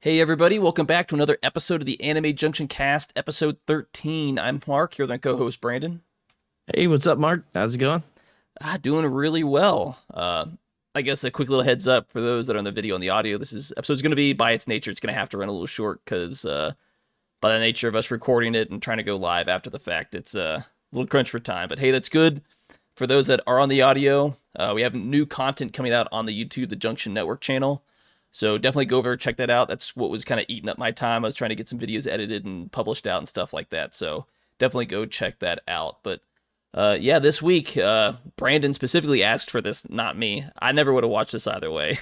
Hey everybody, welcome back to another episode of the Anime Junction Cast, episode 13. I'm Mark, here with my co-host Brandon. Hey, what's up, Mark? How's it going? Doing really well. I guess a quick little heads up for those that are on the video and the audio. This episode's going to be, by its nature, it's going to have to run a little short because by the nature of us recording it and trying to go live after the fact, it's a little crunch for time. But hey, that's good. For those that are on the audio, we have new content coming out on the YouTube, the Junction Network channel. So definitely go over, check that out. That's what was kind of eating up my time. I was trying to get some videos edited and published out and stuff like that. So definitely go check that out. But yeah, this week, Brandon specifically asked for this, not me. I never would have watched this either way.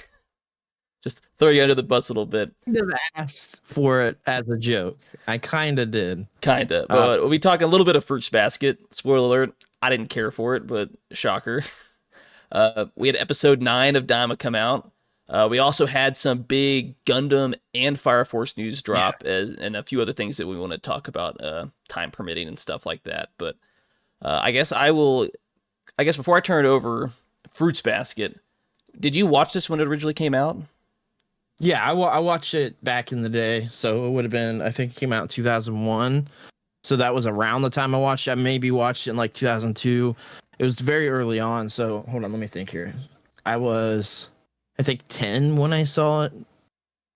Just throw you under the bus a little bit. I could have asked for it as a joke. I kind of did. Kinda. But we'll be talking a little bit of Fruits Basket. Spoiler alert, I didn't care for it, but shocker. We had episode 9 of Daima come out. We also had some big Gundam and Fire Force news drop, and a few other things that we want to talk about, time permitting and stuff like that. But I guess before I turn it over, Fruits Basket, did you watch this when it originally came out? Yeah, I watched it back in the day, so it would have been, I think it came out in 2001. So that was around the time I watched it. I maybe watched it in like 2002. It was very early on, so hold on, let me think here. I was, I think, 10 when I saw it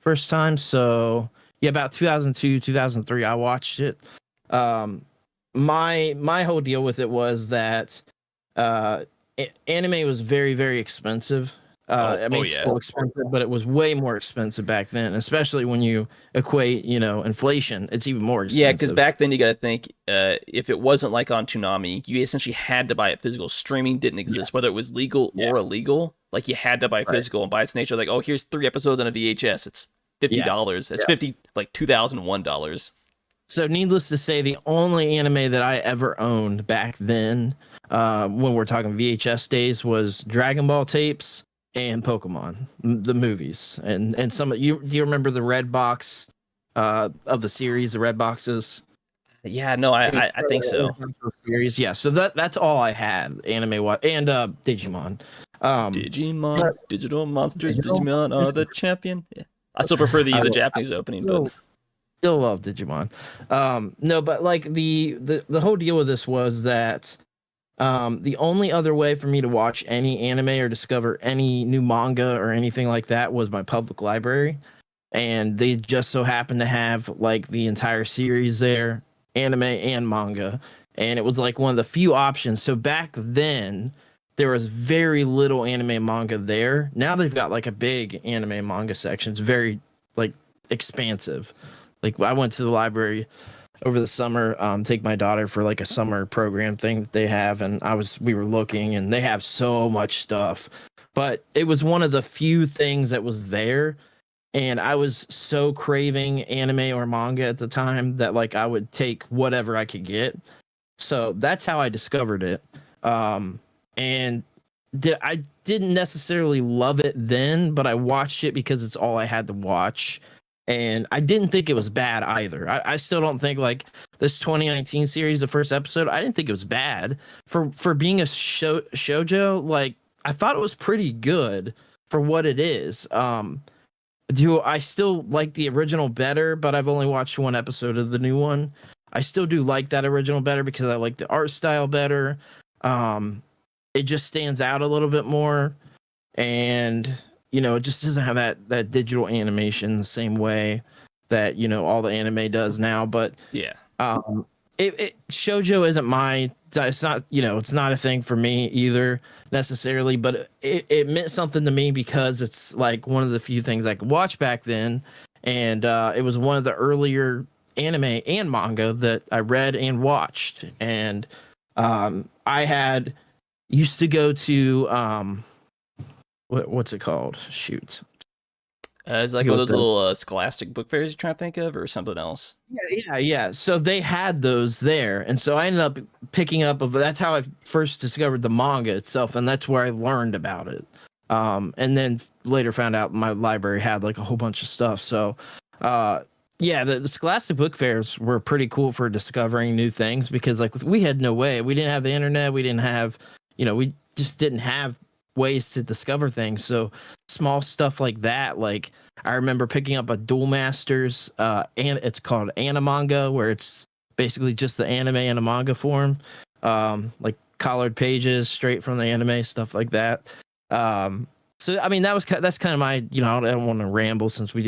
first time. So yeah, about 2002, 2003, I watched it. My whole deal with it was that anime was very, very expensive. It's still expensive, but it was way more expensive back then, especially when you equate, inflation. It's even more expensive. Yeah, because back then you got to think, if it wasn't like on Toonami, you essentially had to buy it physical. Streaming didn't exist, whether it was legal or illegal. Like you had to buy physical, and by its nature, like, oh, here's 3 episodes on a VHS. It's $50. It's $2001. So needless to say, the only anime that I ever owned back then, when we're talking VHS days, was Dragon Ball tapes and Pokemon, the movies. And some do you remember the red box of the series, the red boxes? Yeah, no, I think so. Series, yeah. So that's all I had anime wise, and Digimon. Digimon, Digital Monsters, Digimon are the champion. Yeah. I still prefer the Japanese opening, but still love Digimon. No, but like the whole deal with this was that the only other way for me to watch any anime or discover any new manga or anything like that was my public library, and they just so happened to have like the entire series there, anime and manga, and it was like one of the few options. So back then there was very little anime manga there. Now they've got like a big anime manga section. It's very like expansive. Like I went to the library over the summer, take my daughter for like a summer program thing that they have, and we were looking, and they have so much stuff. But it was one of the few things that was there, and I was so craving anime or manga at the time that like I would take whatever I could get. So that's how I discovered it. And I didn't necessarily love it then, but I watched it because it's all I had to watch. And I didn't think it was bad either. I still don't think like this 2019 series, the first episode, I didn't think it was bad for being a shoujo. Like I thought it was pretty good for what it is. I still like the original better, but I've only watched one episode of the new one. I still do like that original better because I like the art style better. It just stands out a little bit more, and it just doesn't have that digital animation the same way that all the anime does now. But yeah, shoujo isn't it's not it's not a thing for me either necessarily, but it meant something to me because it's like one of the few things I could watch back then, and it was one of the earlier anime and manga that I read and watched. And I used to go to what's it called? Shoot. It's like one of those little scholastic book fairs you're trying to think of, or something else. Yeah. So they had those there, and so I ended up picking up that's how I first discovered the manga itself, and that's where I learned about it. And then later found out my library had like a whole bunch of stuff. So the scholastic book fairs were pretty cool for discovering new things, because like we had no way. We didn't have the internet. We didn't have, we just didn't have ways to discover things. So small stuff like that. Like I remember picking up a Duel Masters, and it's called Animanga, where it's basically just the anime and a manga form, like collared pages straight from the anime, stuff like that. So I mean that's kind of my, I don't want to ramble since we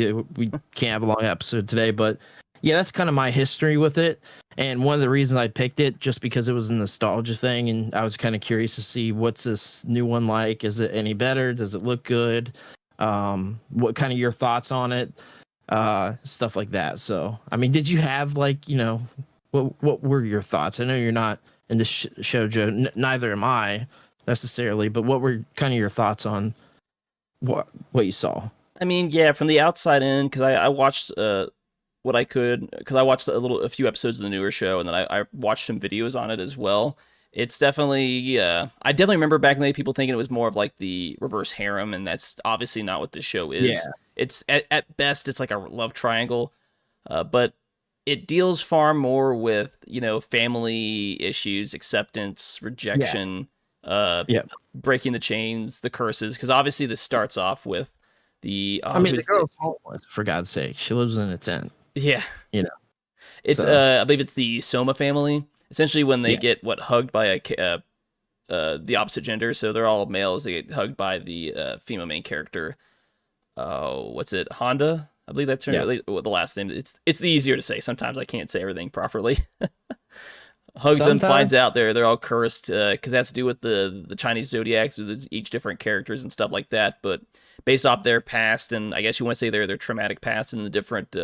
can't have a long episode today, but yeah, that's kind of my history with it. And one of the reasons I picked it just because it was a nostalgia thing, and I was kind of curious to see what's this new one like. Is it any better? Does it look good? What kind of your thoughts on it? Stuff like that. So I mean, did you have like, what were your thoughts? I know you're not into shoujo, neither am I necessarily, but what were kind of your thoughts on what you saw? I mean, yeah, from the outside in, because I watched what I could, because I watched a few episodes of the newer show, and then I watched some videos on it as well. It's definitely, I definitely remember back in the day people thinking it was more of like the reverse harem, and that's obviously not what this show is. Yeah. It's at best it's like a love triangle, but it deals far more with family issues, acceptance, rejection, Yeah. breaking the chains, the curses. Because obviously this starts off with the. I mean, the girl's homeless, for God's sake. She lives in a tent. Yeah, it's So. I believe it's the Soma family. Essentially, when they get hugged by the opposite gender, so they're all males. They get hugged by the female main character. Oh, what's it? Honda, I believe that's her. The last name. It's the easier to say. Sometimes I can't say everything properly. Hugs them, finds out they're all cursed because it has to do with the Chinese zodiacs. So there's each different characters and stuff like that. But based off their past, and I guess you want to say their traumatic past and the different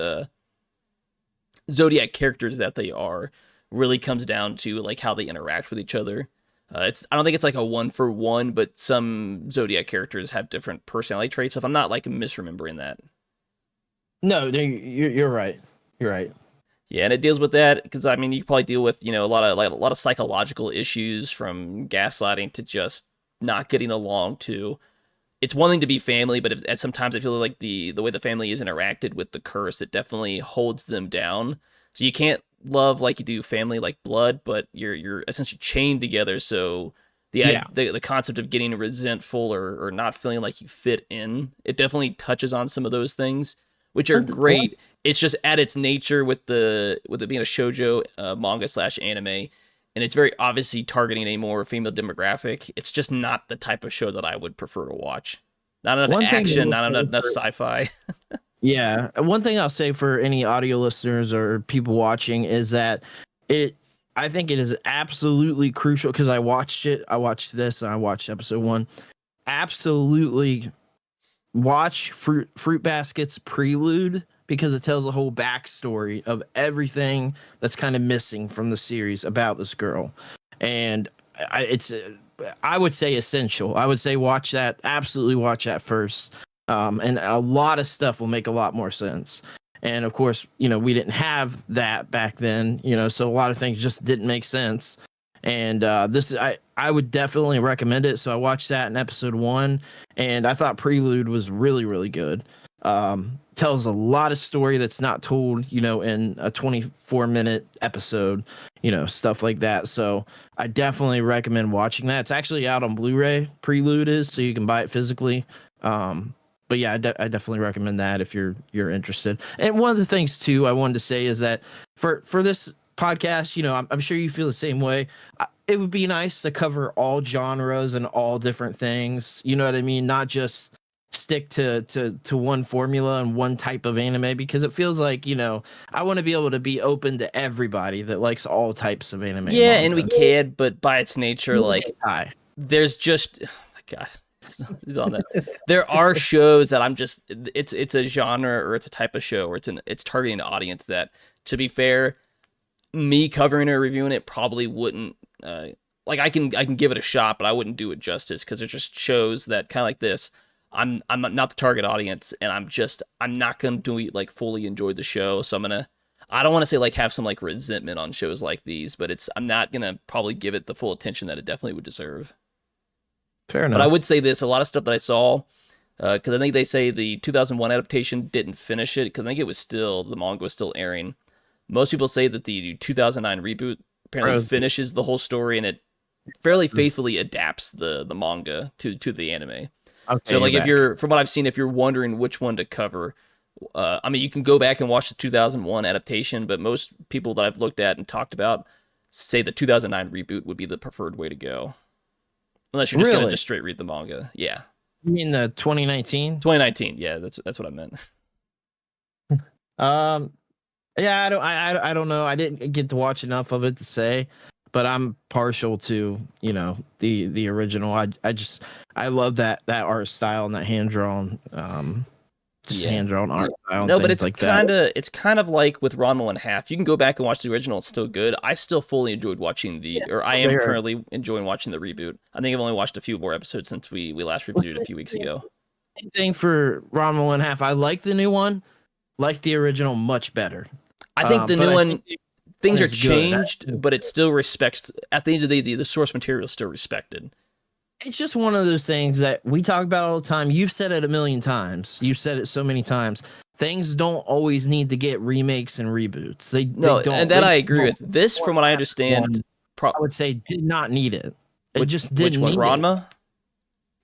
zodiac characters that they are, really comes down to like how they interact with each other. I don't think it's like a 1-for-1, but some zodiac characters have different personality traits. If I'm not like misremembering that. No, you're right. You're right. Yeah, and it deals with that because I mean you can probably deal with a lot of psychological issues, from gaslighting to just not getting along to. It's one thing to be family, but sometimes I feel like the way the family is interacted with the curse, it definitely holds them down. So you can't love like you do family, like blood, but you're essentially chained together. So the concept of getting resentful or not feeling like you fit in, it definitely touches on some of those things, which are great. It's just at its nature with it being a shoujo manga / anime, and it's very obviously targeting a more female demographic. It's just not the type of show that I would prefer to watch. Not enough action, not enough sci-fi. Yeah, one thing I'll say for any audio listeners or people watching is that I think it is absolutely crucial, because I watched this and I watched episode 1. Absolutely watch Fruit Basket's prelude, because it tells a whole backstory of everything that's kind of missing from the series about this girl. And I would say essential. I would say absolutely watch that first. And a lot of stuff will make a lot more sense. And of course, we didn't have that back then, so a lot of things just didn't make sense. And I would definitely recommend it. So I watched that in episode 1, and I thought Prelude was really, really good. Tells a lot of story that's not told, in a 24-minute episode, stuff like that. So I definitely recommend watching that. It's actually out on Blu-ray. Prelude is, so you can buy it physically. But yeah, I definitely recommend that if you're interested. And one of the things too I wanted to say is that for this podcast, I'm sure you feel the same way. It would be nice to cover all genres and all different things. You know what I mean? Not just stick to one formula and one type of anime, because it feels like, I want to be able to be open to everybody that likes all types of anime. Yeah, and we can, but by its nature, like there's just, oh my God. He's on that. There are shows that I'm just it's a genre or it's a type of show or it's targeting an audience that, to be fair, me covering or reviewing it probably wouldn't like I can give it a shot, but I wouldn't do it justice, because it just shows that kind of like this. I'm not the target audience, and I'm not gonna like fully enjoy the show. So I don't want to say like have some like resentment on shows like these, but I'm not gonna probably give it the full attention that it definitely would deserve. Fair enough. But I would say this: a lot of stuff that I saw, because I think they say the 2001 adaptation didn't finish it, because I think the manga was still airing. Most people say that the 2009 reboot apparently finishes the whole story, and it fairly faithfully adapts the manga to the anime. So Okay, you're like if back. you're from what I've seen, if you're wondering which one to cover, I mean you can go back and watch the 2001 adaptation, but most people that I've looked at and talked about say the 2009 reboot would be the preferred way to go, unless you're just gonna Really? just straight read the manga. Yeah, You mean the 2019? 2019. Yeah, that's what I meant. Um, yeah, I don't know. I didn't get to watch enough of it to say, but I'm partial to, the original. I love that art style and that hand drawn just Yeah. hand drawn art style and No, but things like that. it's kind of like with Ranma and Half. You can go back and watch the original; it's still good. I still fully enjoyed watching or I am There. currently enjoying watching the reboot. I think I've only watched a few more episodes since we last reviewed it a few weeks ago. Same thing for Ron and Half. I like the new one, like the original much better. I think the But new I one think the one things are is good. changed, but it still respects. At the end of the day, the source material is still respected. It's just one of those things that we talk about all the time. You've said it a million times. You've said it so many times. Things don't always need to get remakes and reboots. They No, don't. and that They I agree don't. with. This, from what I understand, I would say did not need it. It just which didn't one, need it. Ranma?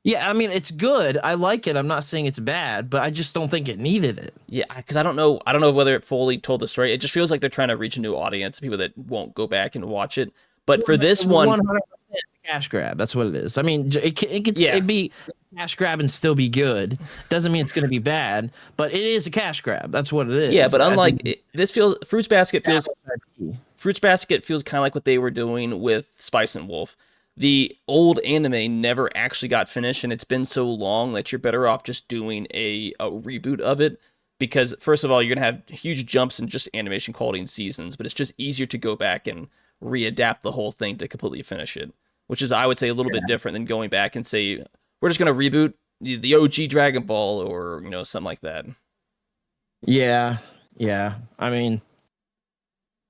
Yeah, I mean it's good. I like it. I'm not saying it's bad, but I just don't think it needed it. Yeah, because I don't know. I don't know whether it fully told the story. It just feels like they're trying to reach a new audience, people that won't go back and watch it. But for this one, 100% cash grab. That's what it is. I mean, yeah, it'd be cash grab and still be good. Doesn't mean it's going to be bad, but it is a cash grab. That's what it is. yeah. But At the unlike this, Fruits Basket feels kind of like what they were doing with Spice and Wolf. The old anime never actually got finished, and it's been so long that you're better off just doing a reboot of it. Because first of all, you're gonna have huge jumps in just animation quality and seasons, but it's just easier to go back and readapt the whole thing to completely finish it. Which is, I would say, a little bit different than going back and say we're just gonna reboot the OG Dragon Ball or something like that. Yeah, yeah. I mean,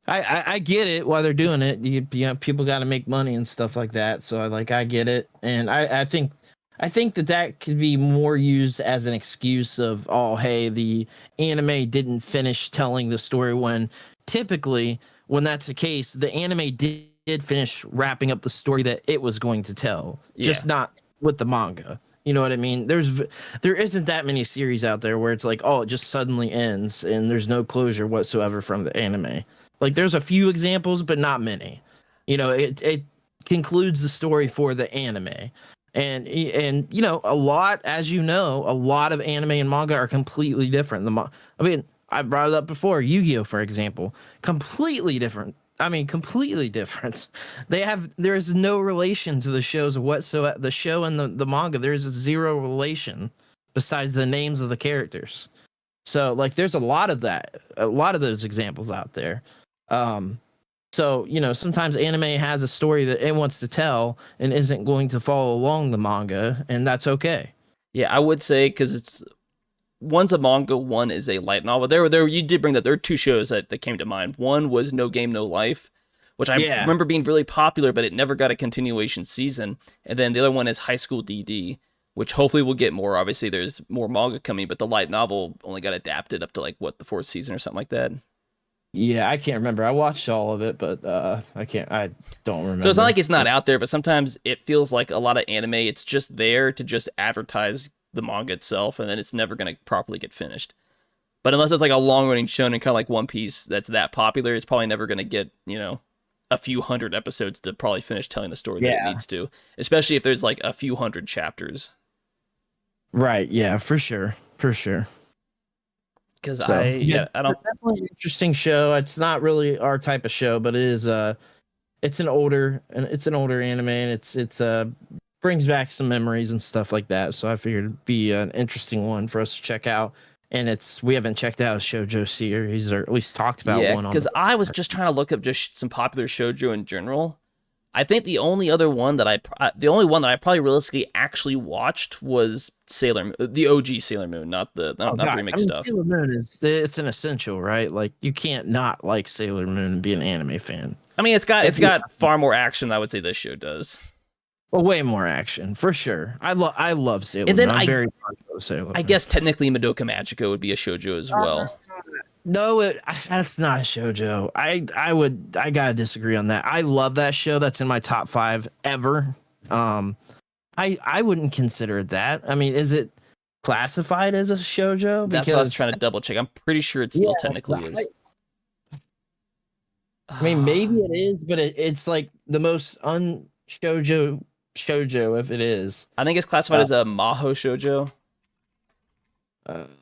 I get it why they're doing it. People got to make money and stuff like that. So I get it, and I think that could be more used as an excuse of, oh hey, the anime didn't finish telling the story, when typically when that's the case, the anime did finish wrapping up the story that it was going to tell, Yeah. just not with the manga. You know what I mean? There isn't that many series out there where it's like, oh, it just suddenly ends and there's no closure whatsoever from the anime. Like there's a few examples, but not many. It concludes the story for the anime. And a lot, as a lot of anime and manga are completely different. I mean, I brought it up before, Yu-Gi-Oh, for example, completely different. I mean, completely different. There is no relation to the shows whatsoever. The show and the manga, there's zero relation besides the names of the characters. So like there's a lot of those examples out there. So, sometimes anime has a story that it wants to tell and isn't going to follow along the manga, and that's okay. Yeah, I would say because one's a manga, one is a light novel. There you did bring that. There are two shows that came to mind. One was No Game No Life, which I Yeah. remember being really popular, but it never got a continuation season. And then the other one is High School DD, which hopefully we'll get more. Obviously, there's more manga coming, but the light novel only got adapted up to like the fourth season or something like that. Yeah, I can't remember. I watched all of it, but I don't remember. So it's not like it's not out there, but sometimes it feels like a lot of anime, it's just there to just advertise the manga itself, and then it's never going to properly get finished. But unless it's like a long running shonen, kind of like One Piece, that's that popular, it's probably never going to get, a few hundred episodes to probably finish telling the story that it needs to, especially if there's like a few hundred chapters. Right, yeah, for sure. For sure. Because So, I don't. it's definitely an interesting show. It's not really our type of show, but it's an older anime, and it's brings back some memories and stuff like that. So I figured it'd be an interesting one for us to check out. And we haven't checked out a shoujo series, or at least talked about Yeah, one on because I was just trying to look up just some popular shoujo in general. I think the only one that I probably realistically actually watched was the OG Sailor Moon, not the remix stuff. Sailor Moon it's an essential, right? Like you can't not like Sailor Moon and be an anime fan. I mean, it's got far more action than I would say this show does. Well, way more action for sure. I love Sailor And then Moon. I'm very partial to Sailor Moon. I guess technically Madoka Magica would be a shoujo as well. No, that's not a shoujo. I gotta disagree on that. I love that show. That's in my top 5 ever. I I wouldn't consider it that. I mean, is it classified as a shoujo? That's what I was Because trying to double check. I'm pretty sure it yeah, still technically is. I mean, maybe it is, but it's like the most shoujo if it is. I think it's classified Uh, as a Maho shoujo.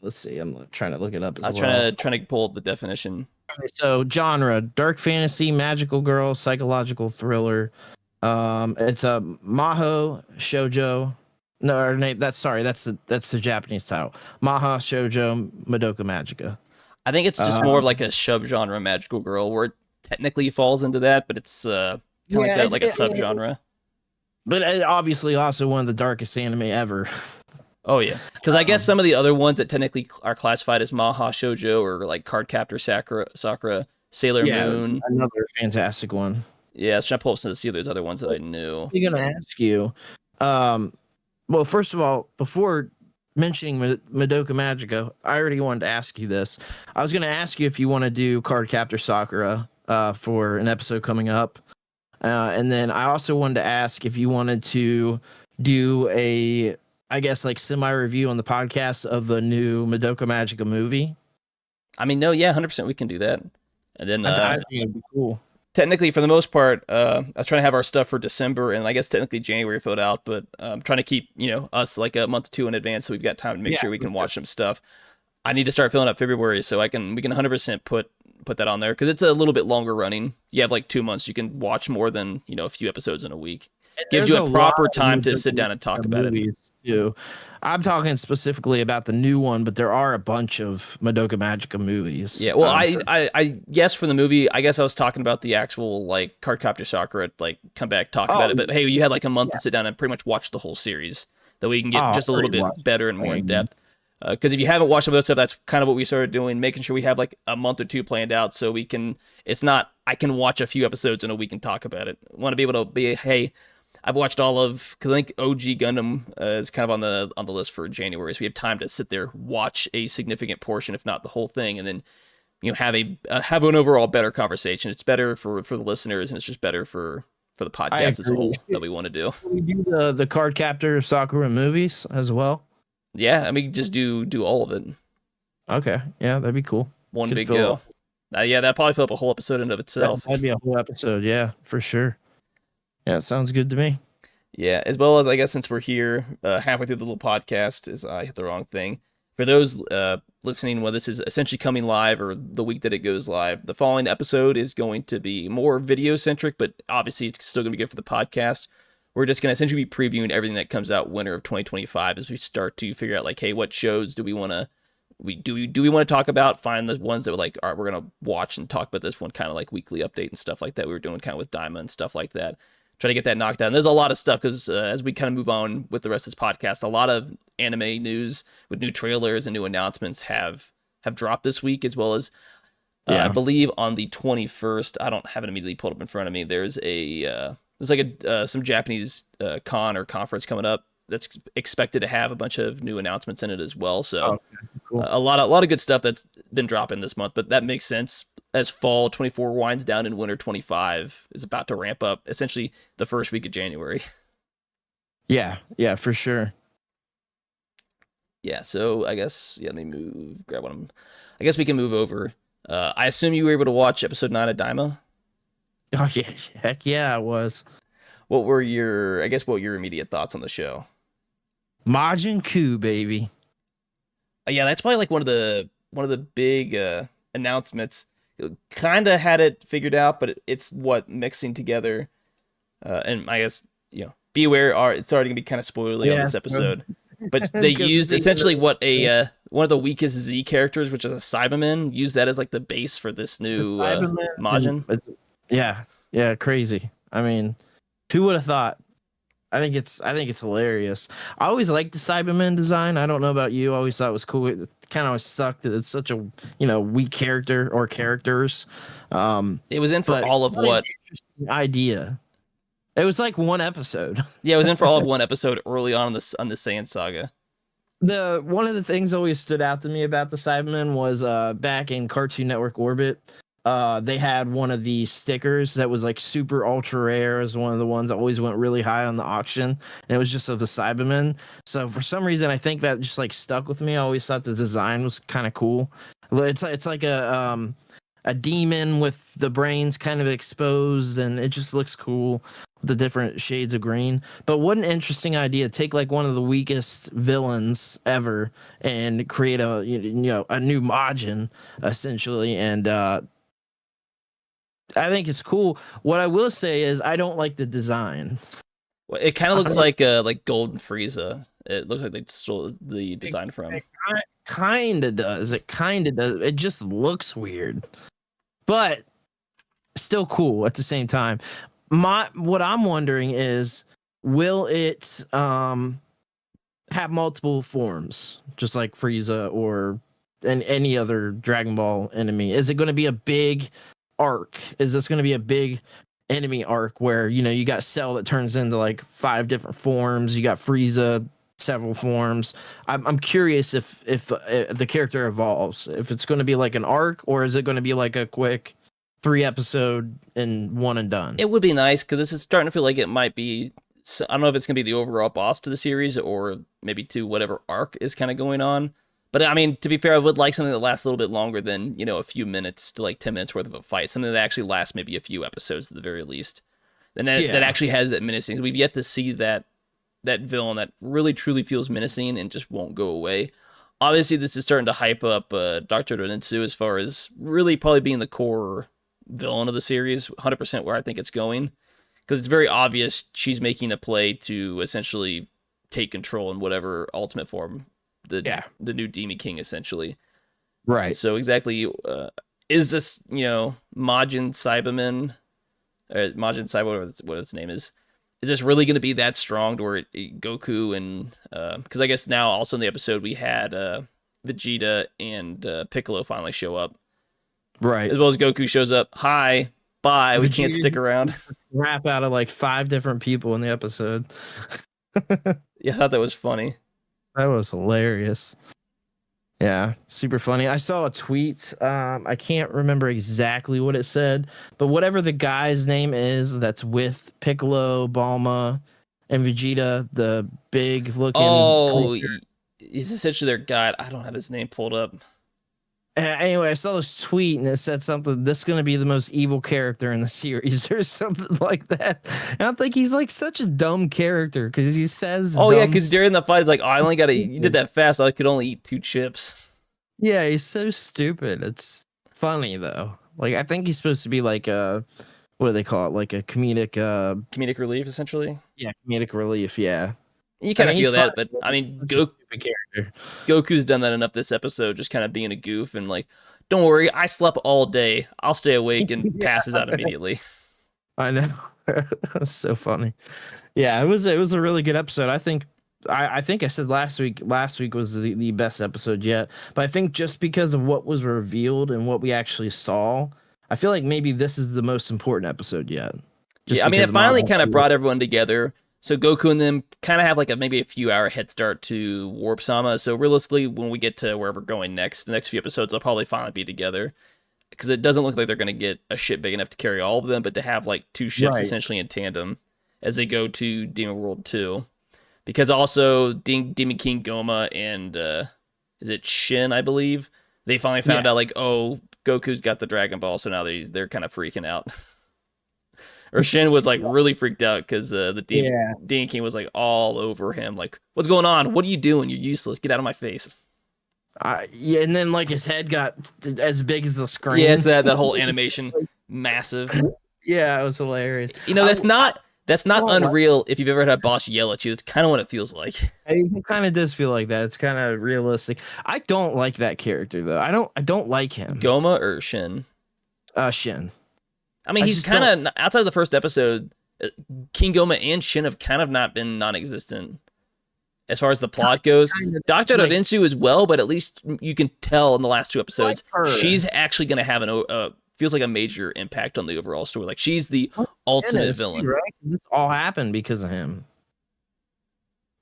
let's see. I'm trying to look it up I as was well. trying to pull up the definition. Okay, so genre: dark fantasy, magical girl, psychological thriller. It's a Maho shoujo. No, or name that's the Japanese title. Maha shoujo Madoka Magica. I think it's just more of Um, like a subgenre magical girl where it technically falls into that, but it's kind of like yeah, that, like a subgenre. but obviously also one of the darkest anime ever. Oh yeah, because I guess Um, some of the other ones that technically are classified as Maha shoujo or like Cardcaptor Sakura, Sailor yeah, Moon. another fantastic one. Yeah, I was trying to pull up some to see if there's other ones that I knew. I'm gonna ask you. Um, well, first of all, before mentioning Madoka Magica, I already wanted to ask you this. I was gonna ask you if you want to do Card Captor Sakura for an episode coming up, and then I also wanted to ask if you wanted to do a, I guess like semi review on the podcast of the new Madoka Magica movie. I mean, no, yeah, 100% we can do that. And then I think it'd be cool. technically, for the most part, I was trying to have our stuff for December, and I guess technically January filled out, but I'm trying to keep us like a month or two in advance, so we've got time to make Yeah, sure we can watch some stuff. I need to start filling up February, so we can 100% put that on there because it's a little bit longer running. You have like 2 months, you can watch more than a few episodes in a week. Gives there's you a a lot proper of time to Madoka sit down and talk Magica about it. movies too. I'm talking specifically about the new one, but there are a bunch of Madoka Magica movies. Yeah, well, So I guess for the movie, I guess I was talking about the actual like Cardcaptor Sakura, like come back talk about oh it. But hey, you had like a month yeah, to sit down and pretty much watch the whole series, that we can oh, get I just a little already bit watched better and more in it. depth. Because if you haven't watched some of that stuff, that's kind of what we started doing, making sure we have like a month or two planned out, so we can. It's not I can watch a few episodes in a week and talk about it. I want to be able to be hey, I've watched all of because I think OG Gundam is kind of on the list for January, so we have time to sit there watch a significant portion, if not the whole thing, and then have an overall better conversation. It's better for the listeners, and it's just better for the I podcast as a agree. whole that we want to do. We do the Card Captor Sakura movies as well. Yeah, I mean, just do all of it, Okay, yeah, that'd be cool. one Could big fill go. Yeah, that'd probably fill up a whole episode in of itself. that'd be a whole episode. Yeah, for sure. Yeah, it sounds good to me. Yeah, as well as I guess since we're here halfway through the little podcast, is I hit the wrong thing. For those listening, when this is essentially coming live or the week that it goes live, the following episode is going to be more video centric, but obviously it's still going to be good for the podcast. We're just going to essentially be previewing everything that comes out winter of 2025 as we start to figure out like, hey, what shows do we want to do we want to talk about? Find the ones that we're like, all right, we're gonna watch and talk about this one, kind of like weekly update and stuff like that. We were doing kind of with Daima and stuff like that. Try to get that knocked down. There's a lot of stuff because as we kind of move on with the rest of this podcast, a lot of anime news with new trailers and new announcements have dropped this week, as well as I Yeah. believe on the 21st. I don't have it immediately pulled up in front of me. There's like a some Japanese con or conference coming up that's expected to have a bunch of new announcements in it as well. So Oh, cool. a lot of good stuff that's been dropping this month, but that makes sense as fall 24 winds down and winter 25 is about to ramp up essentially the first week of January. Yeah, for sure. Yeah, so I guess let me I guess we can move over. I assume you were able to watch episode 9 of Daima. Oh yeah, heck yeah, it was. What were your immediate thoughts on the show? Majin Ku, baby. Yeah, that's probably like one of the big announcements. Kind of had it figured out, but it's what mixing together. And I guess be aware. It's already gonna be kind of spoilery on this episode. But they used essentially what one of the weakest Z characters, which is a Cyberman, used that as like the base for this new Majin. Yeah, crazy. I mean, who would have thought? I think it's hilarious. I always liked the Cyberman design. I don't know about you. I always thought it was cool. It kind of always sucked that it's such a weak character or characters. It was in for But all of what? interesting idea. It was like one episode. Yeah, it was in for all of one episode early on the Saiyan saga. One of the things always stood out to me about the Cybermen was back in Cartoon Network orbit. they had one of the stickers that was like super ultra rare. It was one of the ones that always went really high on the auction, and it was just of the Cyberman. So for some reason, I think that just like stuck with me. I always thought the design was kind of cool. It's like a demon with the brains kind of exposed, and it just looks cool with the different shades of green. But what an interesting idea! Take like one of the weakest villains ever and create a a new Majin essentially, and I think it's cool. What I will say is I don't like the design. Well, it kind of I looks don't like Golden Frieza. It looks like they stole the it, design from. it kind of does. It kind of does. It just looks weird, but still cool at the same time. My what I'm wondering is, will it have multiple forms, just like Frieza or any other Dragon Ball enemy? Is it going to be a big arc? Is this going to be a big enemy arc where you got Cell that turns into like 5 different forms, you got Frieza several forms? I'm curious if the character evolves, if it's going to be like an arc, or is it going to be like a quick 3 episode and one and done? It would be nice because this is starting to feel like it might be. I don't know if it's gonna be the overall boss to the series or maybe to whatever arc is kind of going on. But I mean, to be fair, I would like something that lasts a little bit longer than a few minutes to like 10 minutes worth of a fight. Something that actually lasts maybe a few episodes at the very least. And that Yeah. actually has that menacing. We've yet to see that villain that really truly feels menacing and just won't go away. Obviously, this is starting to hype up Dr. Donitsu as far as really probably being the core villain of the series, 100% where I think it's going. Because it's very obvious she's making a play to essentially take control in whatever ultimate form Yeah. the new Demon King essentially. Right. So exactly, is this Majin Cyberman, Majin Cyber, what its name is? Is this really going to be that strong to where Goku and because I guess now also in the episode we had Vegeta and Piccolo finally show up, Right. as well as Goku shows up. Hi, bye. We can't stick Vegeta around. rap out of like 5 different people in the episode. Yeah, I thought that was funny. That was hilarious. Yeah, super funny. I saw a tweet. I can't remember exactly what it said, but whatever the guy's name is that's with Piccolo, Balma, and Vegeta, the big looking Oh, creature. he's essentially their guide. I don't have his name pulled up. Anyway, I saw this tweet and it said something. This is going to be the most evil character in the series, or something like that. And I'm thinking he's like such a dumb character because he says Oh yeah, dumb because during the fight, it's like, oh, I only got to. You did stupid. that fast. I could only eat 2 chips. Yeah, he's so stupid. It's funny though. Like I think he's supposed to be like a what do they call it? Like a comedic Comedic relief, essentially. yeah, comedic relief, yeah. You I kind mean of he's feel fun. that, but I mean, Such a stupid character. Goku's done that enough this episode, just kind of being a goof and like, don't worry, I slept all day. I'll stay awake, and Yeah, passes out immediately. I know. That's so funny. Yeah, it was a really good episode. I think I said last week was the best episode yet. But I think just because of what was revealed and what we actually saw, I feel like maybe this is the most important episode yet. Just Yeah, I mean, because it of finally Mama. kind of brought everyone together. So Goku and them kind of have like maybe a few hour head start to Warp Sama. So realistically, when we get to wherever we're going next, the next few episodes, they'll probably finally be together. Because it doesn't look like they're going to get a ship big enough to carry all of them, but to have like 2 ships Right. essentially in tandem as they go to Demon World 2. Because also Demon King Goma and is it Shin, I believe, they finally found Yeah. out like, oh, Goku's got the Dragon Ball, so now they're kind of freaking out. Or Shin was like really freaked out because the Yeah. Demon King was like all over him, like, what's going on? What are you doing? You're useless. Get out of my face. Yeah, and then like his head got as big as the screen. Yeah, it's that whole animation, massive. Yeah, it was hilarious. That's not don't like unreal. If you've ever had a boss yell at you, it's kind of what it feels like. it kind of does feel like that. It's kind of realistic. I don't like that character though. I don't like him. Goma or Shin? Shin. I mean, I he's just kind of outside of the first episode. King Goma and Shin have kind of not been non-existent as far as the plot goes. Kinda, Dr. like, Dodensu as well, but at least you can tell in the last 2 episodes, like her. she's actually going to have feels like a major impact on the overall story. Like she's the Oh, ultimate Dennis, villain. right? This all happened because of him.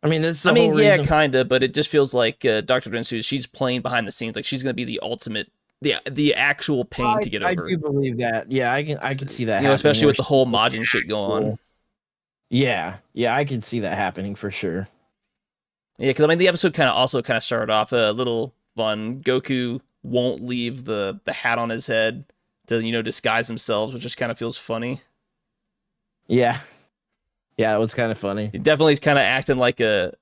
I mean, that's the I mean, whole yeah, reason. kind of, but it just feels like Dr. Dodensu, she's playing behind the scenes. Like she's going to be the ultimate the actual pain to get I over. do believe that. Yeah, I can see that happening. Especially Where with the she, whole Majin shit going on. yeah, yeah, I can see that happening for sure. Yeah, because I mean the episode kind of started off a little fun. Goku won't leave the hat on his head to disguise himself, which just kind of feels funny. Yeah, yeah, it was kind of funny. He definitely is kind of acting like a.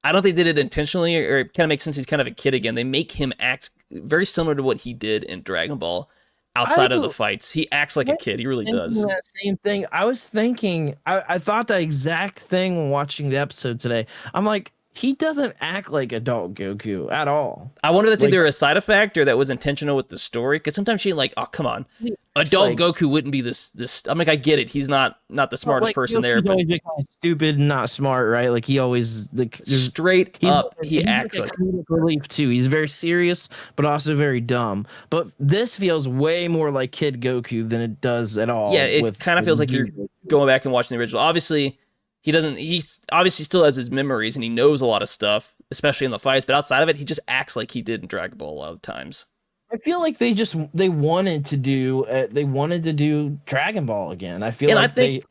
I don't think they did it intentionally, or it kind of makes sense. He's kind of a kid again. They make him act very similar to what he did in Dragon Ball. I Outside of the fights, he acts like a kid. He really thinking does. that same thing. I was thinking, I thought the exact thing when watching the episode today. I'm like, he doesn't act like adult Goku at all. I wonder that's Like, either a side effect or that was intentional with the story. Because sometimes she like, oh come on, it's adult like, Goku wouldn't be this. I'm like, I get it. He's not the well, smartest like person there, Goku's but always been kind of stupid and not smart, right? Like he always like straight he's up, he like acts a like. comedic relief too. He's very serious, but also very dumb. But this feels way more like Kid Goku than it does at Yeah, all it with kind of feels like you're Goku. going back and watching the original. Obviously, he doesn't. He's obviously still has his memories and he knows a lot of stuff, especially in the fights. But outside of it, he just acts like he did in Dragon Ball a lot of the times. I feel like they wanted to do Dragon Ball again. I feel And I like think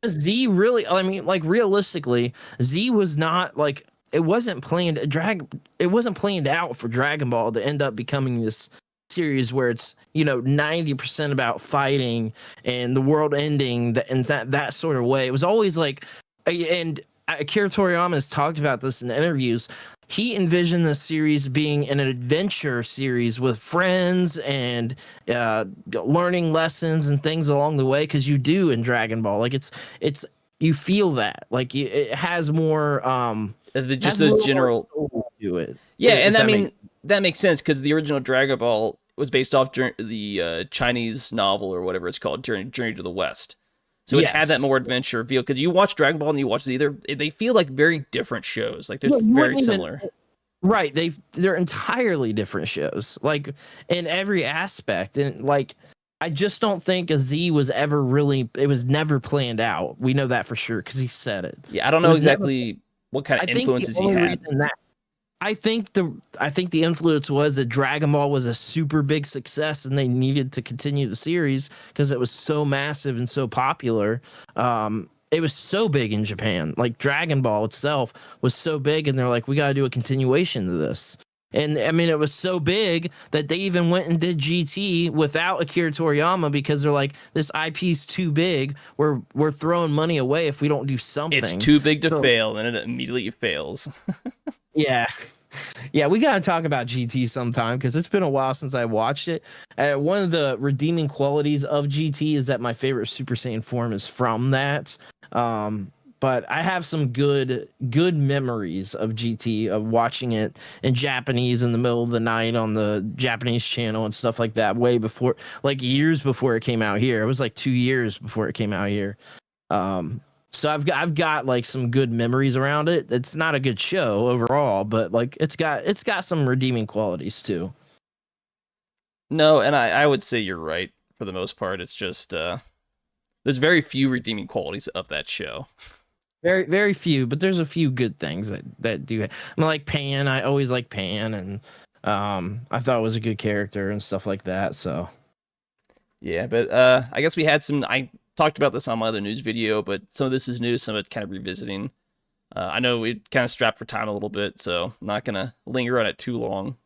Z really. I mean, like realistically, Z was not like it wasn't planned. It wasn't planned out for Dragon Ball to end up becoming this series where it's 90% about fighting and the world ending that sort of way. It was always like, and Akira Toriyama has talked about this in interviews. He envisioned this series being an adventure series with friends and learning lessons and things along the way, because you do in Dragon Ball. Like it's you feel that like it has more just has a the little more general. soul to it. Yeah, If and I that makes mean that makes sense because the original Dragon Ball was based off the Chinese novel or whatever it's called, Journey to the West. So it had that yes. more adventure feel because you watch Dragon Ball and you watch the other, they feel like very different shows. Like they're No, you very wouldn't even similar. right. They're entirely different shows, like in every aspect. And like I just don't think a Z was ever really it was never planned out. We know that for sure because he said it. Yeah, I don't It know was never exactly what kind I of think the influences he only had. reason that I think the influence was that Dragon Ball was a super big success and they needed to continue the series because it was so massive and so popular. It was so big in Japan. Like Dragon Ball itself was so big, and they're like, we got to do a continuation to this. And I mean, it was so big that they even went and did GT without Akira Toriyama because they're like, this IP is too big. We're throwing money away if we don't do It's something. too big to So, fail, and it immediately fails. yeah, yeah, we gotta talk about GT sometime because it's been a while since I watched it. One of the redeeming qualities of GT is that my favorite Super Saiyan form is from that. But I have some good memories of GT of watching it in Japanese in the middle of the night on the Japanese channel and stuff like that. Way before, like years before it came out here. It was like 2 years before it came out here. Um, so I've got like some good memories around it. It's not a good show overall, but like it's got some redeeming qualities too. No, and I would say you're right for the most part. It's just there's very few redeeming qualities of that show. Very few, but there's a few good things that do. I mean, like Pan. I always like Pan, and I thought it was a good character and stuff like that. So Yeah, but I guess we had some. I talked about this on my other news video, but some of this is new, some of it's kind of revisiting. I know we kind of strapped for time a little bit, so I'm not gonna linger on it too long.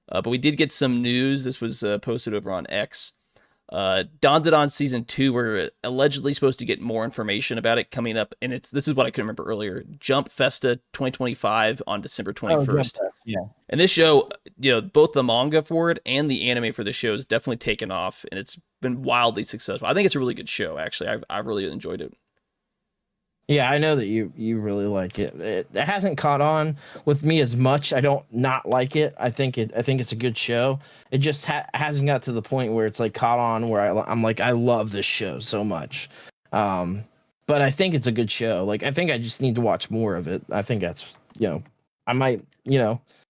But we did get some news. This was posted over on X. Dandadan season 2, we're allegedly supposed to get more information about it coming up, and this is what I couldn't remember earlier. Jump Festa 2025 on December 21st. yeah. And this show, both the manga for it and the anime for the show is definitely taken off, and it's been wildly successful. I think it's a really good show, actually. I've really enjoyed it. Yeah, I know that you really like it. It hasn't caught on with me as much. I don't not like it. I think it's a good show. It just hasn't got to the point where it's like caught on where I'm like I love this show so much. But I think it's a good show. Like I think I just need to watch more of it. I think that's I might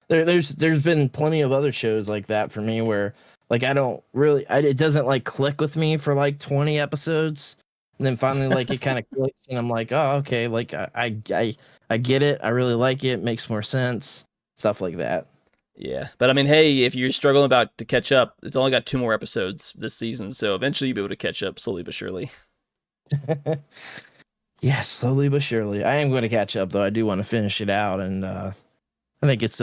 there's been plenty of other shows like that for me where like I don't really it doesn't like click with me for like 20 episodes. And then finally, like it kind of clicks, and I'm like, oh, okay, like I get it. I really like it. Makes more sense. Stuff like that. Yeah, but I mean, hey, if you're struggling about to catch up, it's only got 2 more episodes this season, so eventually you'll be able to catch up slowly but surely. Yeah, slowly but surely. I am going to catch up though. I do want to finish it out, and I think it's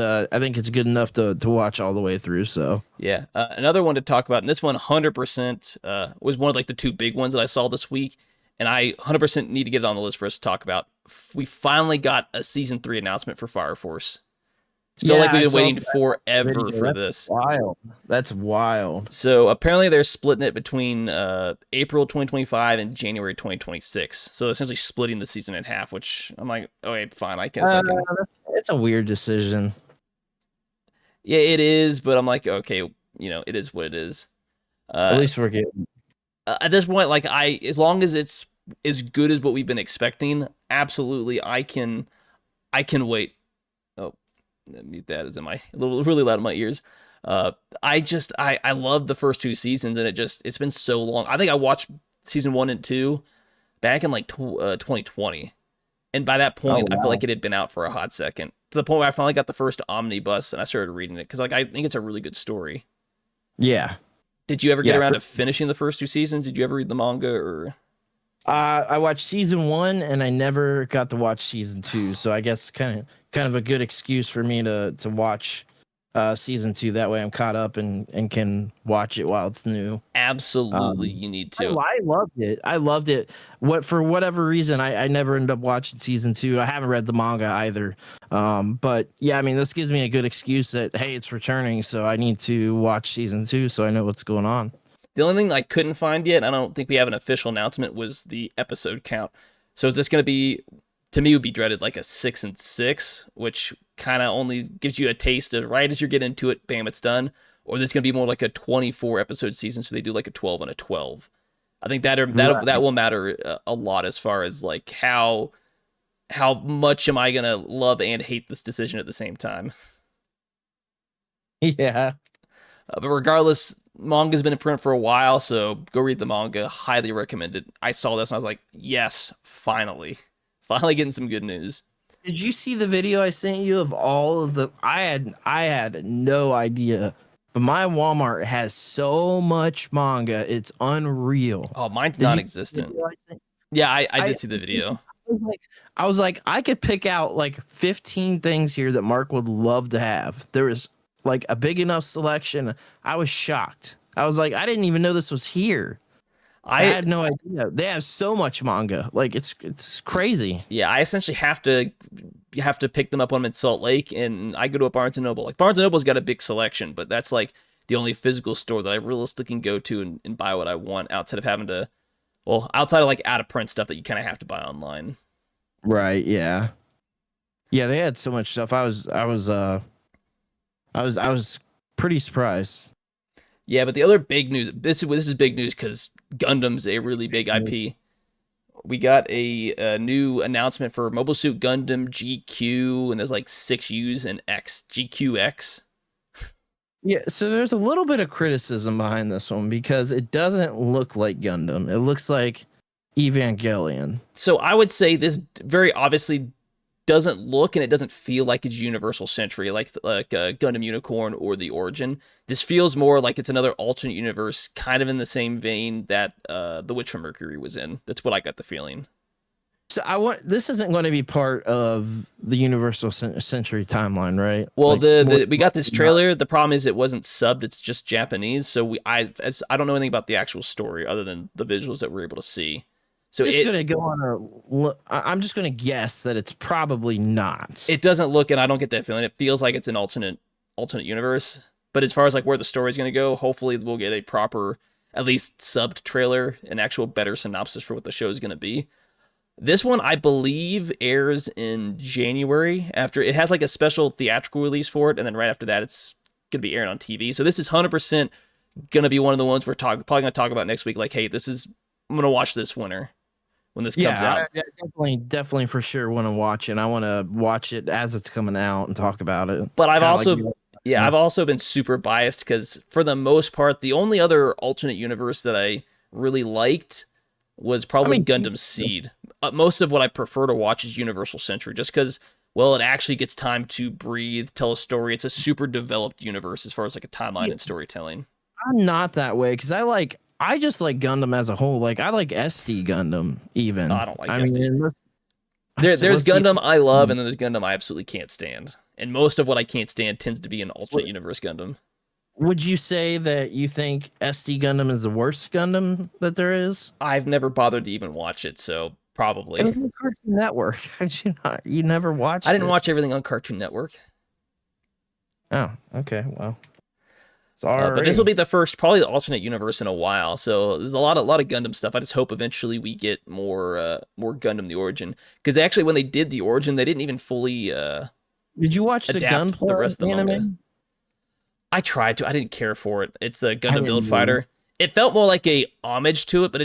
good enough to watch all the way through. So Yeah, another one to talk about, and this one 100% was one of like the two big ones that I saw this week, and I 100% need to get it on the list for us to talk about. We finally got a season 3 announcement for Fire Force. I feel like yeah, we've I been saw waiting that forever video. for That's this. wild. That's wild. So apparently they're splitting it between April 2025 and January 2026. So essentially splitting the season in half, which I'm like, okay, fine. I guess I can. It's a weird decision. Yeah, it is, but I'm like, okay, it is what it is. At Uh, least we're getting. at this point, like as long as it's as good as what we've been expecting, absolutely, I can wait. Oh, mute that is in my a little really loud in my ears. I love the first 2 seasons, and it's been so long. I think I watched season 1 and 2 back in like 2020, and by that Oh point, I feel wow. like it had been out for a hot second. To the point where I finally got the first omnibus and I started reading it because like I think it's a really good story. Yeah. Did you ever get Yeah. around to finishing the first 2 seasons? Did you ever read the manga or? I watched season 1 and I never got to watch season 2, so I guess kind of a good excuse for me to watch season 2. That way I'm caught up and can watch it while it's new. Absolutely, Um, you need to. I loved it. I loved it. What for whatever reason I never ended up watching season 2. I haven't read the manga either. But yeah, I mean this gives me a good excuse that hey, it's returning, so I need to watch season 2 so I know what's going on. The only thing I couldn't find yet, I don't think we have an official announcement, was the episode count. So is this going to be, to me, would be dreaded like a 6 and 6, which kind of only gives you a taste of right as you get into it, bam, it's done. Or this going to be more like a 24 episode season, so they do like a 12 and a 12. I think that Right. will matter a lot as far as like how much am I gonna love and hate this decision at the same time. Yeah. But regardless, manga's been in print for a while, so go read the manga. Highly recommended. I saw this and I was like, yes, finally. Finally getting some good news. Did you see the video I sent you of all of the I had no idea. But my Walmart has so much manga, it's unreal. Oh, mine's Did you see the non-existent. video I sent? Yeah, I I did see the video. I was like, I could pick out like 15 things here that Mark would love to have. There was like a big enough selection. I was shocked. I was like, I didn't even know this was here. I I had no idea. They have so much manga. Like it's crazy. yeah, I essentially have to pick them up when I'm in Salt Lake, and I go to a Barnes and Noble. Like Barnes and Noble's got a big selection, but that's like the only physical store that I realistically can go to and buy what I want outside of having to, well, outside of like out of print stuff that you kind of have to buy online. Right, yeah. Yeah, they had so much stuff. I was pretty surprised. Yeah, but the other big news, this is big news because Gundam's a really big IP. We got a new announcement for Mobile Suit Gundam GQ, and there's like 6U's and X GQX. Yeah, so there's a little bit of criticism behind this one because it doesn't look like Gundam. It looks like Evangelion. So I would say this very obviously doesn't look and it doesn't feel like it's Universal Century, like Gundam Unicorn or the Origin. This feels more like it's another alternate universe, kind of in the same vein that the Witch from Mercury was in. That's what I got the feeling. So this isn't going to be part of the Universal Century timeline, right? Well, Like we got this trailer. The problem is it wasn't subbed; it's just Japanese. So I don't know anything about the actual story other than the visuals that we're able to see. So just gonna go on I'm just gonna guess that it's probably not. it doesn't look, and I don't get that feeling. It feels like it's an alternate universe. But as far as like where the story's going to go, hopefully we'll get a proper, at least subbed trailer, an actual better synopsis for what the show is going to be. This one, I believe, airs in January. After it has like a special theatrical release for it, and then right after that, it's going to be airing on TV. So this is 100% going to be one of the ones we're probably going to talk about next week. Like, hey, I'm going to watch this winter when this comes out. I definitely for sure want to watch it. I want to watch it as it's coming out and talk about it. But I've Kinda also, like I've also been super biased because for the most part, the only other alternate universe that I really liked was probably Gundam Seed. Most of what I prefer to watch is Universal Century, just because well, it actually gets time to breathe, tell a story. It's a super developed universe as far as like a timeline and storytelling. I'm not that way because I just like Gundam as a whole. Like I like SD Gundam Oh, even. I don't like I SD. mean, There's let's see. Gundam I love, and then there's Gundam I absolutely can't stand. And most of what I can't stand tends to be an alternate universe Gundam. Would you say that you think SD Gundam is the worst Gundam that there is? I've never bothered to even watch it, so probably. It was on Cartoon Network. How'd you not? You never watched I didn't it? watch everything on Cartoon Network. Oh, okay. Well, But sorry. this will be the first, probably the alternate universe in a while. So there's a lot of Gundam stuff. I just hope eventually we get more Gundam the Origin, because actually when they did the Origin, they didn't even fully Did you watch the adapt the rest of the anime? manga. I tried to. I didn't care for it. It's a I Gundam didn't Build either. Fighter. It felt more like a homage to it, but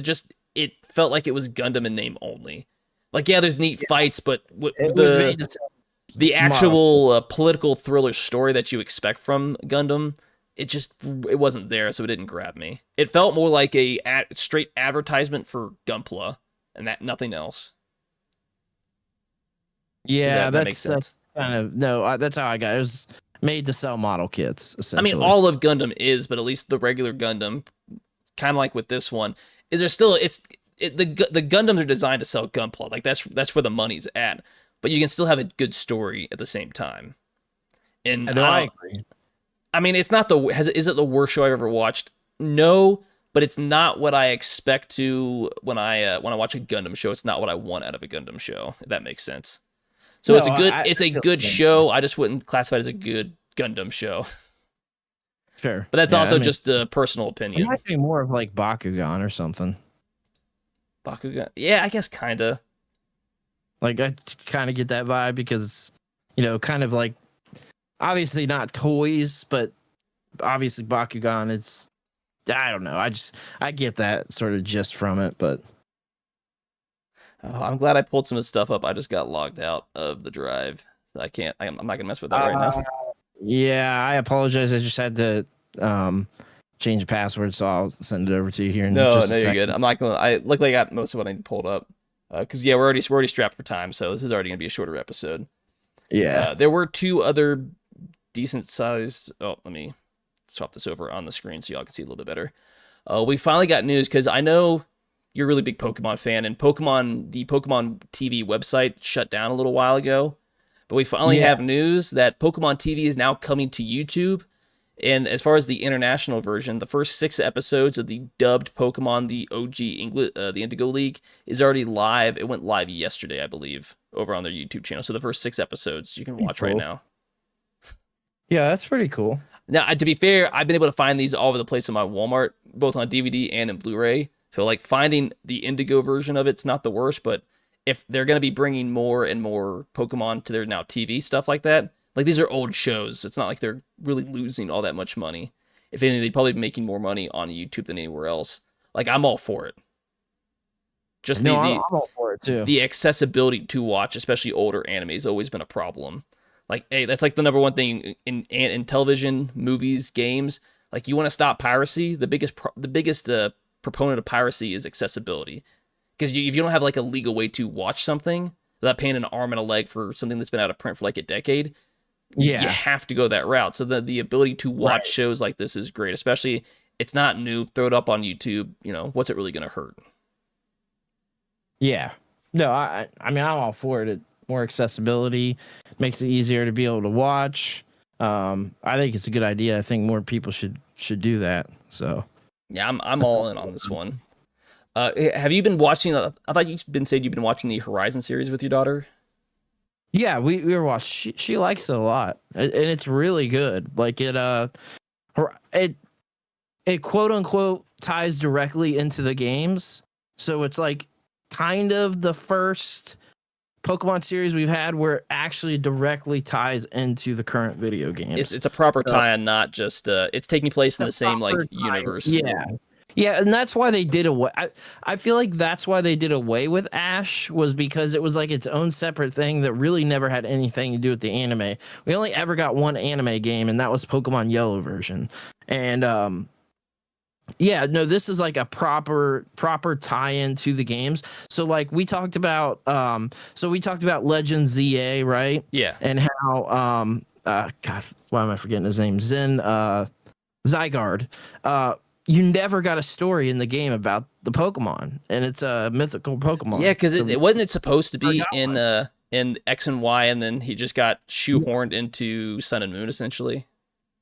it felt like it was Gundam in name only. Like, yeah, there's neat fights, but It was made to the actual political thriller story that you expect from Gundam, it wasn't there, so it didn't grab me. It felt more like a straight advertisement for Gunpla, and that nothing else. Yeah, That makes sense. That's kind of no. That's how I got it. It was made to sell model kits. I Essentially, mean, all of Gundam is, but at least the regular Gundam, kind of like with this one, is there still the Gundams are designed to sell Gunpla. Like that's where the money's at. But you can still have a good story at the same time. And I agree. I mean, it's not is it the worst show I've ever watched? No, but it's not what I expect to when I watch a Gundam show. It's not what I want out of a Gundam show. If that makes sense. So No, it's a good show. I just wouldn't classify it as a good Gundam show. Sure, But that's also just a personal it opinion. might be more of like Bakugan or something. Bakugan, yeah, I guess kinda. Like I kind of get that vibe because, kind of like, obviously not toys, but obviously Bakugan is. I don't know. I get that sort of gist from it, but Oh, I'm glad I pulled some of the stuff up. I just got logged out of the drive. So I'm not gonna mess with that right now. Yeah, I apologize. I just had to change the password, so I'll send it over to you here in No, just a no, you're second. good. I'm not gonna. I luckily I got most of what I pulled up. Because yeah, we're already strapped for time, so this is already gonna be a shorter episode. Yeah. There were two other decent sized. Oh, let me swap this over on the screen so y'all can see a little bit better. We finally got news because I know you're a really big Pokemon fan, and the Pokemon TV website shut down a little while ago. But we finally have news that Pokemon TV is now coming to YouTube. And as far as the international version, the first 6 episodes of the dubbed Pokemon, the OG English, the Indigo League, is already live. It went live yesterday, I believe, over on their YouTube channel. So the first 6 episodes you can watch right now. Yeah, that's pretty cool. Now, to be fair, I've been able to find these all over the place in my Walmart, both on DVD and in Blu-ray. So like finding the Indigo version of it's not the worst, but if they're going to be bringing more and more Pokemon to their now TV stuff like that, like these are old shows. It's not like they're really losing all that much money. If anything, they'd probably be making more money on YouTube than anywhere else. Like I'm all for it. Just I'm all for it too. the accessibility to watch, especially older anime, has always been a problem. Like, hey, that's like the number one thing in television, movies, games. Like, you want to stop piracy. The biggest proponent of piracy is accessibility, because if you don't have like a legal way to watch something without paying an arm and a leg for something that's been out of print for like a decade, you have to go that route. So the ability to watch shows like this is great, especially it's not new. Throw it up on YouTube. What's it really going to hurt? Yeah. No, I mean, I'm all for it. More accessibility makes it easier to be able to watch. I think it's a good idea. I think more people should do that. So yeah, I'm all in on this one. Have you been watching? I thought you've been saying you've been watching the Horizon series with your daughter. Yeah, we were watching. She likes it a lot, and it's really good. Like it quote unquote ties directly into the games. So it's like kind of the first Pokemon series we've had where it actually directly ties into the current video games. It's a proper tie-in, not just it's taking place in the same like universe. Yeah, and that's why they did away. I feel like that's why they did away with Ash, was because it was like its own separate thing that really never had anything to do with the anime. We only ever got one anime game, and that was Pokemon Yellow version. And Yeah, no, this is like a proper tie-in to the games. So like we talked about Legend ZA, right? Yeah. And how God, why am I forgetting his name? Zygarde. Uh you never got a story in the game about the Pokemon, and it's a mythical Yeah, Pokemon. because So it wasn't it supposed to never be got one. in X and Y, and then he just got shoehorned into Sun and Moon essentially.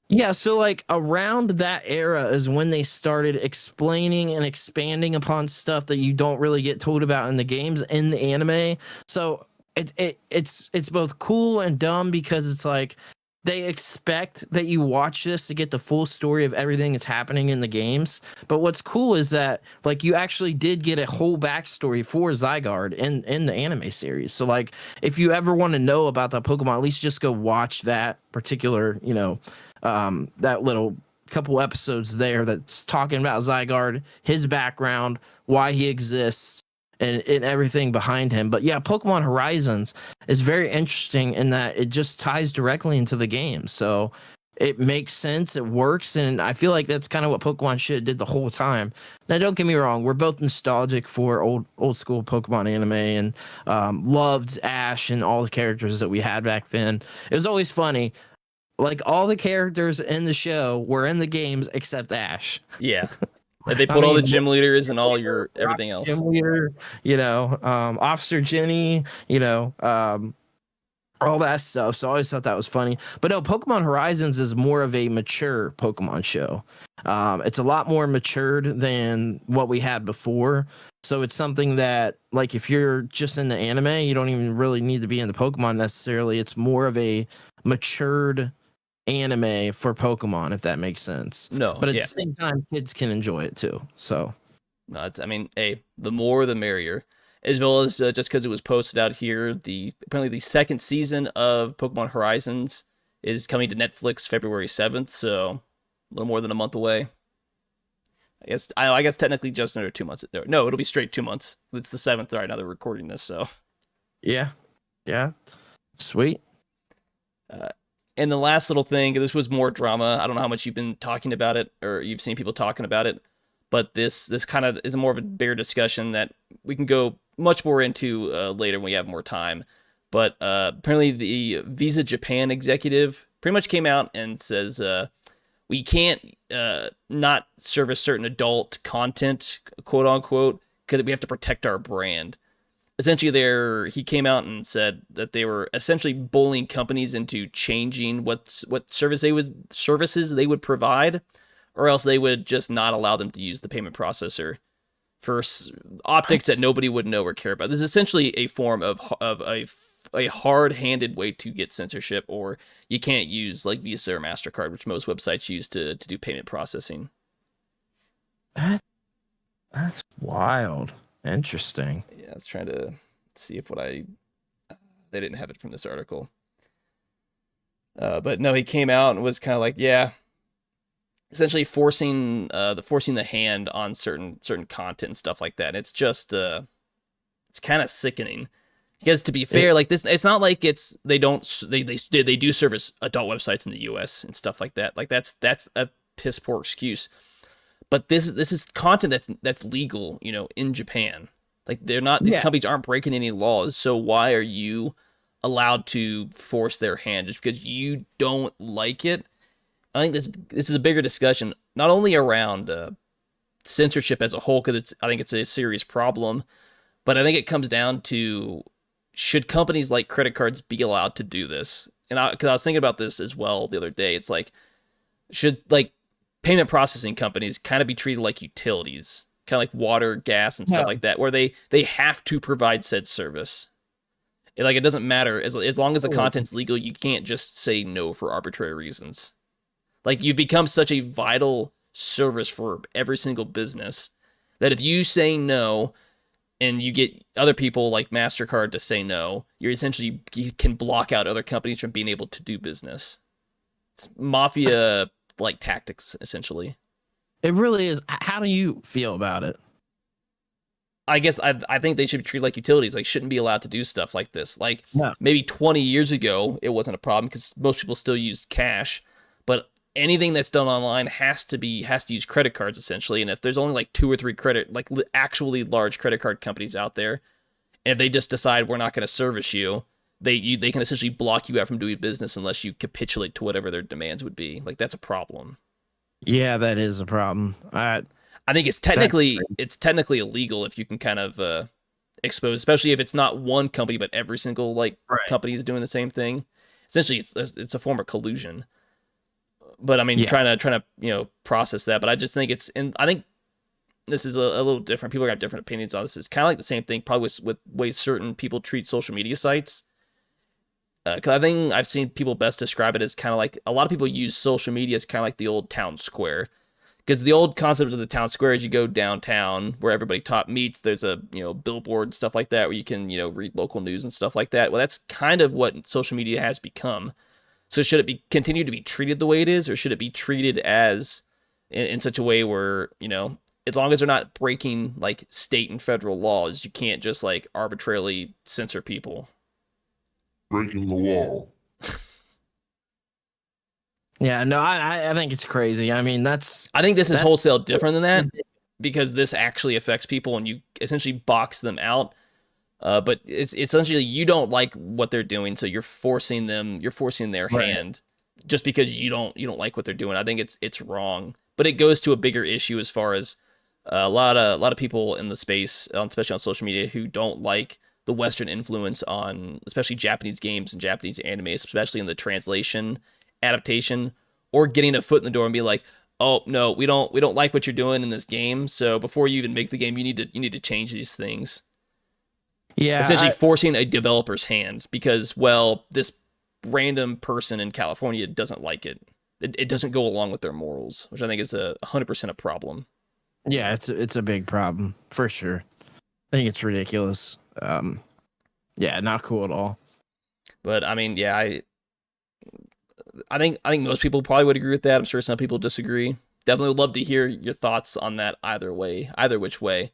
Yeah, so like around that era is when they started explaining and expanding upon stuff that you don't really get told about in the games in the anime. So it's both cool and dumb because it's like they expect that you watch this to get the full story of everything that's happening in the games. But what's cool is that like you actually did get a whole backstory for Zygarde in the anime series. So like if you ever want to know about the Pokemon, at least just go watch that particular, that little couple episodes there that's talking about Zygarde, his background, why he exists, and everything behind him. But yeah, Pokemon Horizons is very interesting in that it just ties directly into the game. So it makes sense, it works, and I feel like that's kind of what Pokemon should have did the whole time. Now, don't get me wrong, we're both nostalgic for old school Pokemon anime and loved Ash and all the characters that we had back then. It was always funny like all the characters in the show were in the games except Ash. Yeah, like they I put all the mean, gym leaders and all Leader, your Rocky everything else. Gym Leader, Officer Jenny, all that stuff. So I always thought that was funny. But no, Pokemon Horizons is more of a mature Pokemon show. It's a lot more matured than what we had before. So it's something that, like, if you're just in the anime, you don't even really need to be in the Pokemon necessarily. It's more of a matured anime for Pokemon, if that makes sense. No, But at the yeah, same time, kids can enjoy it too. So no. I mean, hey, the more the merrier. As well as just because it was posted out here, the apparently the second season of Pokemon Horizons is coming to Netflix February 7th, so a little more than a month away. I guess technically just under 2 months. No, it'll be straight 2 months. It's the 7th right now they're recording this, so. yeah, yeah, sweet. Uh, and the last little thing, this was more drama. I don't know how much you've been talking about it or you've seen people talking about it, but this kind of is more of a bigger discussion that we can go much more into later when we have more time. But apparently, the Visa Japan executive pretty much came out and says we can't not service certain adult content, quote unquote, because we have to protect our brand. Essentially, he came out and said that they were essentially bullying companies into changing what services they would provide, or else they would just not allow them to use the payment processor for optics that What? nobody would know or care about. This is essentially a form of a hard-handed way to get censorship, or you can't use like Visa or MasterCard, which most websites use to do payment processing. That, that's wild. Interesting. Yeah, I was trying to see if they didn't have it from this article. But no, he came out and was kind of like, yeah, essentially forcing the hand on certain content and stuff like that. And it's just it's kind of sickening. Because to be fair, like this, it's not like they do service adult websites in the U.S. and stuff like that. Like that's a piss poor excuse. But this is content that's legal, in Japan. Like these Yeah. companies aren't breaking any laws. So why are you allowed to force their hand just because you don't like it? I think this is a bigger discussion, not only around censorship as a whole, because I think it's a serious problem, but I think it comes down to should companies like credit cards be allowed to do this? And because I was thinking about this as well the other day, it's like should like payment processing companies kind of be treated like utilities, kind of like water, gas, and stuff Yeah. like that, where they have to provide said service. It doesn't matter as long as the content's legal, you can't just say no for arbitrary reasons. Like you've become such a vital service for every single business that if you say no and you get other people like MasterCard to say no, you can block out other companies from being able to do business. It's mafia like tactics essentially. It really is. How do you feel about it? I guess I think they should be treated like utilities. Like shouldn't be allowed to do stuff like this. Like No. maybe 20 years ago it wasn't a problem because most people still used cash, but anything that's done online has to use credit cards essentially. And if there's only like 2 or 3 actually large credit card companies out there, and if they just decide we're not going to service you, they can essentially block you out from doing business unless you capitulate to whatever their demands would be. Like, that's a problem. Yeah, that is a problem. I think it's technically illegal if you can kind of expose, especially if it's not one company but every single like Right. company is doing the same thing. Essentially, it's a form of collusion. But I mean, Yeah. trying to process that. But I just think I think this is a little different. People are gonna have different opinions on this. It's kind of like the same thing, probably with ways certain people treat social media sites. Because I think I've seen people best describe it as kind of like a lot of people use social media as kind of like the old town square. Because the old concept of the town square is you go downtown where everybody meets. There's a billboard and stuff like that where you can read local news and stuff like that. Well, that's kind of what social media has become. So should it be continue to be treated the way it is, or should it be treated as in such a way where as long as they're not breaking like state and federal laws, you can't just like arbitrarily censor people. Breaking the wall. Yeah, no, I think it's crazy. I mean, I think this is wholesale different than that because this actually affects people and you essentially box them out. But it's essentially you don't like what they're doing, so you're forcing their hand just because you don't like what they're doing. I think it's wrong, but it goes to a bigger issue as far as a lot of people in the space, especially on social media, who don't like the Western influence on especially Japanese games and Japanese anime, especially in the translation adaptation, or getting a foot in the door and be like, oh no, we don't like what you're doing in this game, so before you even make the game, you need to change these things. yeah, Essentially forcing a developer's hand because, well, this random person in California doesn't like it. It doesn't go along with their morals, which I think is 100% a problem. yeah, it's a big problem for sure. I think it's ridiculous. Yeah, not cool at all. But I mean, yeah, I think most people probably would agree with that. I'm sure some people disagree. Definitely would love to hear your thoughts on that either which way.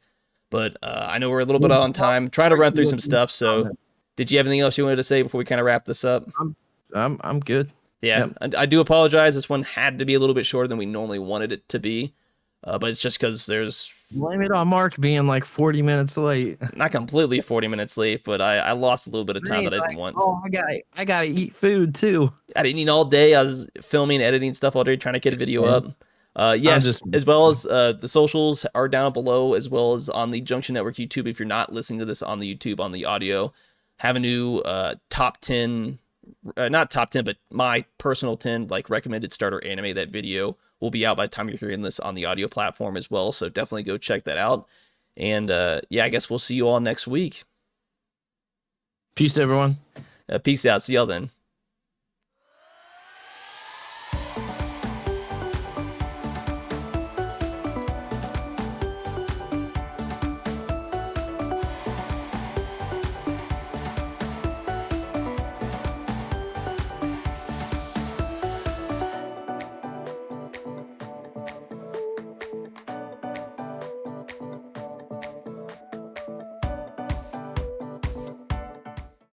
But I know we're a little bit out on time. Trying to run through some stuff. So, did you have anything else you wanted to say before we kind of wrap this up? I'm good. Yeah, Yep. I do apologize. This one had to be a little bit shorter than we normally wanted it to be. But it's just because there's Blame it on Mark being like 40 minutes late. not completely 40 minutes late, but I lost a little bit of time He's that I like, didn't want. oh, I gotta eat food too. I didn't eat all day. I was filming, editing stuff all day, trying to get a video Yeah. up. Yes, just- as well as the socials are down below, as well as on the Junction Network YouTube. If you're not listening to this on the YouTube, on the audio, have a new top 10, not top 10, but my personal 10, like recommended starter anime. That video will be out by the time you're hearing this on the audio platform as well. So definitely go check that out. And yeah, I guess we'll see you all next week. Peace, everyone. Peace out. See y'all then.